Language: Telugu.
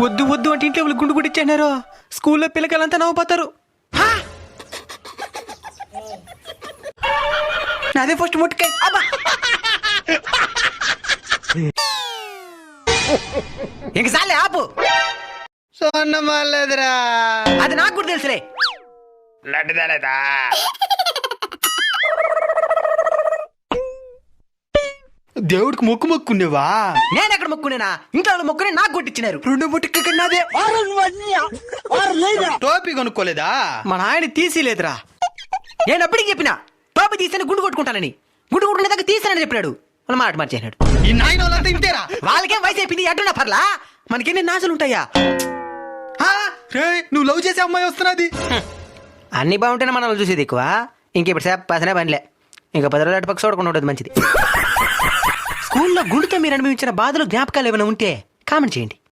వద్దు వద్దు అంటే ఇంట్లో గుండు గుడిచ్చారు. స్కూల్లో పిల్లకాయలంతా నవ్వుపోతారు. అదే ఫస్ట్ ముట్టుకాయ. ఇంక సాలే ఆపు. సోన్నమాలేదురా. అది నాకు కూడా తెలుసులే. లడ్డుదలేదా? దేవుడికి మొక్కునేవా? నేను ఎక్కడ మొక్కునేనా? ఇంట్లో మొక్కునే నాకు కొట్టించినారు. 2 ముట్టుక కన్నాదే. టోపీ కొనుక్కోలేదా? మా నాయన తీసిలేదురా. నేను అప్పటికి చెప్పినా టోపీ తీసాను గుండు కొట్టుకుంటానని. గుండు కొట్టుకునే దగ్గర తీసానని చెప్పినాడు. వాళ్ళ మాట మార్చేసినాడు. ఈ నాయన వాళ్ళంతా ఇంతేరా? వాళ్ళకేం వయసు అయిపోయింది. ఎట్టున్నా పర్లా, మనకెన్ని నాశలు ఉంటాయా? నువ్వు లవ్ చేసే అమ్మాయి వస్తున్నది. అన్ని బాగుంటేనే మనం చూసేది ఎక్కువ. ఇంకెప్పుడు సేపనే పనిలే. ఇంకా 10 రోజులు అటుపక్క చూడకుండా ఉండదు మంచిది. స్కూల్లో గుండుతో మీరు అనుభవించిన బాధలు జ్ఞాపకాలు ఏమైనా ఉంటే కామెంట్ చేయండి.